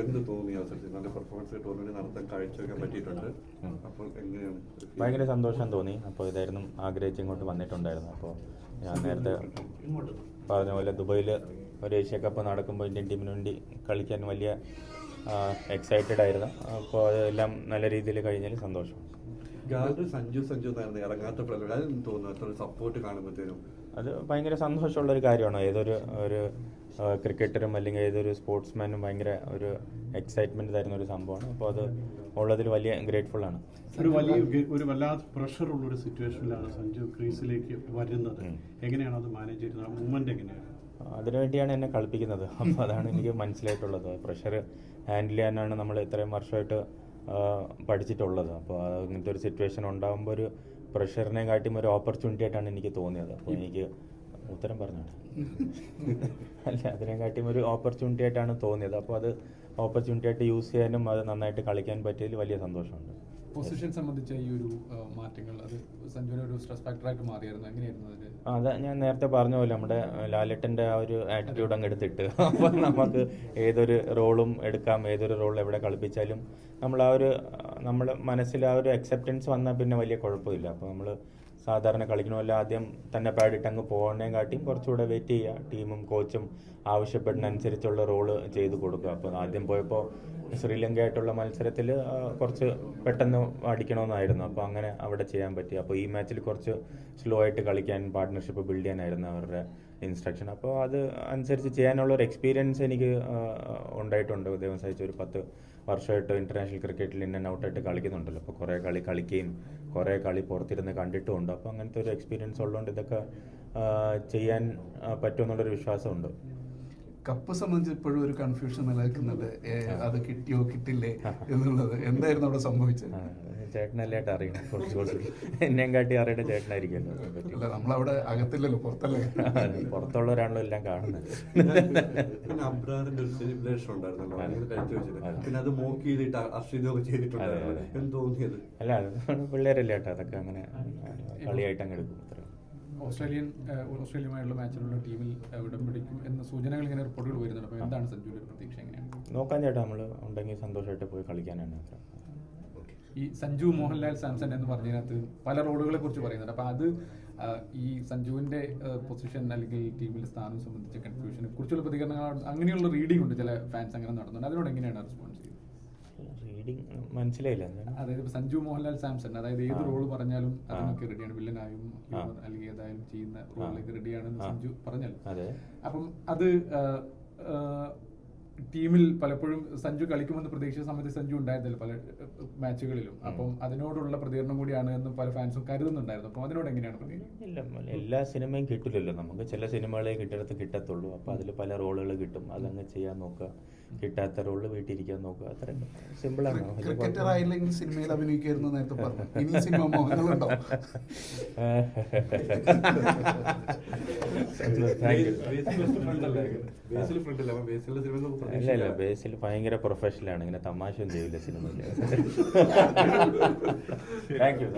എന്ത് തോന്നി അവസരത്തിൽ നല്ല പെർഫോമൻസ് ടൂർണമെന്റ് നടത്താൻ കാഴ്ചവെക്കാൻ പറ്റിയിട്ടുണ്ട്. അപ്പോൾ എങ്ങനെയാണ്? ഭയങ്കര സന്തോഷം തോന്നി. അപ്പോൾ ഇതായിരുന്നു ആഗ്രഹിച്ച് ഇങ്ങോട്ട് വന്നിട്ടുണ്ടായിരുന്നു. അപ്പോൾ ഞാൻ നേരത്തെ പറഞ്ഞ പോലെ ദുബൈയിൽ ഒരു ഏഷ്യ കപ്പ് നടക്കുമ്പോൾ ഇന്ത്യൻ ടീമിന് വേണ്ടി കളിക്കാൻ വലിയ എക്സൈറ്റഡ് ആയിരുന്നു. അപ്പോൾ അതെല്ലാം നല്ല രീതിയിൽ കഴിഞ്ഞാൽ സന്തോഷം. സഞ്ജു എന്നായിരുന്നു ഇറങ്ങാത്ത പ്ലെയർ, അതെന്ന് തോന്നുന്നു സപ്പോർട്ട് കാണുമ്പോഴത്തേനും അത് ഭയങ്കര സന്തോഷമുള്ളൊരു കാര്യമാണ്. ഏതൊരു ക്രിക്കറ്ററും അല്ലെങ്കിൽ ഏതൊരു സ്പോർട്സ്മാനും ഭയങ്കര ഒരു എക്സൈറ്റ്മെന്റ് തരുന്ന ഒരു സംഭവമാണ്. അപ്പോൾ അത് ഉള്ളതിൽ വലിയ ഗ്രേറ്റ്ഫുൾ ആണ്. ഒരു വല്ലാത്ത പ്രഷറുള്ള ഒരു സിറ്റുവേഷനിലാണ് സഞ്ജു ക്രീസിലേക്ക് വരുന്നത്. എങ്ങനെയാണ് അത് മാനേജ് ചെയ്യുന്നത്? മൂവ്മെന്റ് എങ്ങനെയാണ്? അതിനുവേണ്ടിയാണ് എന്നെ കളിപ്പിക്കുന്നത്. അപ്പോൾ അതാണ് എനിക്ക് മനസ്സിലായിട്ടുള്ളത്. പ്രഷർ ഹാൻഡിൽ ചെയ്യാനാണ് നമ്മൾ ഇത്രയും വർഷമായിട്ട് പഠിച്ചിട്ടുള്ളത്. അപ്പോൾ അങ്ങനത്തെ ഒരു സിറ്റുവേഷൻ ഉണ്ടാകുമ്പോൾ ഒരു പ്രഷറിനെ കാട്ടിയും ഒരു ഓപ്പർച്യൂണിറ്റി ആയിട്ടാണ് എനിക്ക് തോന്നിയത്. അപ്പോൾ എനിക്ക് ഉത്തരം പറഞ്ഞോട്ടെ അല്ല, അതിനെക്കാട്ടിയും ഒരു ഓപ്പർച്യൂണിറ്റി ആയിട്ടാണ് തോന്നിയത്. അപ്പോൾ അത് ഓപ്പർച്യൂണിറ്റി ആയിട്ട് യൂസ് ചെയ്യാനും അത് നന്നായിട്ട് കളിക്കാൻ പറ്റിയതിൽ വലിയ സന്തോഷമുണ്ട്. പൊസിഷൻ സംബന്ധിച്ച ഈ ഒരു മാറ്റങ്ങൾ അത് സഞ്ജുവിന് ഒരു സ്ട്രെസ് ഫാക്ടറായിട്ട് മാറിയായിരുന്നു. എങ്ങനെയായിരുന്നു അത്? അതെ, ഞാൻ നേരത്തെ പറഞ്ഞ പോലെ നമ്മുടെ ലാലേട്ടൻ്റെ ആ ഒരു ആറ്റിറ്റ്യൂഡ് അങ്ങ് എടുത്തിട്ട് അപ്പോൾ നമുക്ക് ഏതൊരു റോളും എടുക്കാം, ഏതൊരു റോൾ എവിടെ കളിപ്പിച്ചാലും നമ്മൾ മനസ്സിൽ ആ ഒരു അക്സെപ്റ്റൻസ് വന്നാൽ പിന്നെ വലിയ കുഴപ്പമില്ല. അപ്പോൾ നമ്മൾ സാധാരണ കളിക്കണമല്ല, ആദ്യം തന്നെ പാടിയിട്ട് അങ്ങ് പോകുന്നതിനെ കാട്ടിയും കുറച്ചുകൂടെ വെയിറ്റ് ചെയ്യുക. ടീമും കോച്ചും ആവശ്യപ്പെടുന്നതനുസരിച്ചുള്ള റോള് ചെയ്ത് കൊടുക്കുക. അപ്പോൾ ആദ്യം പോയപ്പോൾ ശ്രീലങ്കയായിട്ടുള്ള മത്സരത്തിൽ കുറച്ച് പെട്ടെന്ന് അടിക്കണമെന്നായിരുന്നു. അപ്പോൾ അങ്ങനെ അവിടെ ചെയ്യാൻ പറ്റി. അപ്പോൾ ഈ മാച്ചിൽ കുറച്ച് സ്ലോ ആയിട്ട് കളിക്കാൻ, പാർട്ട്ണർഷിപ്പ് ബിൽഡ് ചെയ്യാനായിരുന്നു അവരുടെ ഇൻസ്ട്രക്ഷൻ. അപ്പോൾ അത് അനുസരിച്ച് ചെയ്യാനുള്ള ഒരു എക്സ്പീരിയൻസ് എനിക്ക് ഉണ്ടായിട്ടുണ്ട്. ദൈവം സഹിച്ച ഒരു 10 വർഷമായിട്ട് ഇന്റർനാഷണൽ ക്രിക്കറ്റിൽ ഇൻ ആൻഡ് ഔട്ടായിട്ട് കളിക്കുന്നുണ്ടല്ലോ. അപ്പോൾ കുറേ കളിക്കുകയും കുറേ കളി പുറത്തിരുന്ന് കണ്ടിട്ടുമുണ്ട്. അപ്പോൾ അങ്ങനത്തെ ഒരു എക്സ്പീരിയൻസ് ഉള്ളതുകൊണ്ട് ഇതൊക്കെ ചെയ്യാൻ പറ്റുമെന്നുള്ളൊരു വിശ്വാസമുണ്ട്. കപ്പ് സംബന്ധിച്ച് ഇപ്പോഴും ഒരു കൺഫ്യൂഷൻ നിലനിൽക്കുന്നത്, അത് കിട്ടിയോ കിട്ടില്ലേ എന്നുള്ളത്. എന്തായിരുന്നു അവിടെ സംഭവിച്ചത്? ചേട്ടനല്ലായിട്ട് അറിയണം. കുറച്ച് എന്നെയും കാട്ടി അറിയേണ്ട ചേട്ടനായിരിക്കുമല്ലോ. അല്ല, നമ്മളവിടെ അകത്തില്ലല്ലോ, പുറത്തല്ലേ. പുറത്തുള്ളവരാണല്ലോ എല്ലാം കാണുന്നത്. പിന്നെ അബ്രാറിന്റെ ഒരു സെലിബ്രേഷൻ ഉണ്ടായിരുന്നല്ലോ, പിന്നെ അത് മോക്ക് ചെയ്തിട്ട് അശ്വതിയൊക്കെ ചെയ്തിട്ടുണ്ടായിരുന്നു. എന്ത് തോന്നിയത്? അല്ല, അത് പിള്ളേരല്ലേ കേട്ടോ, അതൊക്കെ അങ്ങനെ കളിയായിട്ട് അങ്ങ് എടുക്കും. ഓസ്ട്രേലിയയുമായുള്ള മാച്ചിലുള്ള ടീമിൽ ഇടം പിടിക്കും എന്ന സൂചനകൾ ഇങ്ങനെ റിപ്പോർട്ടുകൾ വരുന്നുണ്ട്. അപ്പോൾ എന്താണ് സഞ്ജുവിന്റെ പ്രതീക്ഷ? എങ്ങനെയാണ് നോക്കാൻ ചേട്ടാ? നമ്മൾ ഉണ്ടെങ്കിൽ സന്തോഷമായിട്ട് പോയി കളിക്കാനാണ്. ഈ സഞ്ജു മോഹൻലാൽ സാംസൺ എന്ന് പറഞ്ഞതിനകത്ത് പല റോളുകളെ കുറിച്ച് പറയുന്നുണ്ട്. അപ്പോൾ അത് ഈ സഞ്ജുവിന്റെ പൊസിഷൻ അല്ലെങ്കിൽ ടീമിൽ സ്ഥാനം സംബന്ധിച്ച കൺഫ്യൂഷനെ കുറിച്ചുള്ള പ്രതികരണങ്ങൾ, അങ്ങനെയുള്ള റീഡിംഗ് ഉണ്ട്. ചില ഫാൻസ് അങ്ങനെ നടത്തുന്നുണ്ട്. അതിനോട് എങ്ങനെയാണ് റെസ്പോൺസ് ചെയ്യുന്നത്? റീഡിംഗ് മനസ്സിലായില്ല. അതായത് സഞ്ജു മോഹൻലാൽ സാംസൺ, അതായത് ഏത് റോള് പറഞ്ഞാലും അതിനൊക്കെ റെഡിയാണ്, വില്ലനായും അല്ലെങ്കിൽ ഏതായാലും ചെയ്യുന്ന റോളിലേക്ക് റെഡിയാണെന്ന് സഞ്ജു പറഞ്ഞല്ലോ. അപ്പം അത് ടീമിൽ പലപ്പോഴും സഞ്ജു കളിക്കുമെന്ന് പ്രതീക്ഷിച്ച സമയത്ത് സഞ്ജു ഉണ്ടായിരുന്നില്ല പല മാച്ചുകളിലും. അപ്പം അതിനോടുള്ള പ്രതികരണം കൂടിയാണ് എന്ന് പല ഫാൻസും കരുതുന്നുണ്ടായിരുന്നു. അപ്പം അതിനോട് എങ്ങനെയാണ് പ്രതികരണം? ഇല്ല, എല്ലാ സിനിമയും കിട്ടില്ലല്ലോ. നമുക്ക് ചില സിനിമകളെ കിട്ടിടത്ത് കിട്ടത്തുള്ളൂ. അപ്പോൾ അതിൽ പല റോളുകൾ കിട്ടും, അതങ്ങ് ചെയ്യാൻ നോക്കുക. കിട്ടാത്ത റോള് വീട്ടിലിരിക്കാൻ നോക്കുക. അത്രയും സിമ്പിളാണ്. ക്രിക്കറ്റർ ആയില്ലെങ്കിൽ സിനിമയിൽ അഭിനയിക്കായിരുന്നു നേരത്തെ പറഞ്ഞു. ഇനി സിനിമ മോഹങ്ങളുണ്ടോ? ഇല്ല, ബേസിൽ ഭയങ്കര പ്രൊഫഷണലാണ്. ഇങ്ങനെ തമാശ ഒന്നും ചെയ്യില്ല സിനിമയിൽ. Thank you.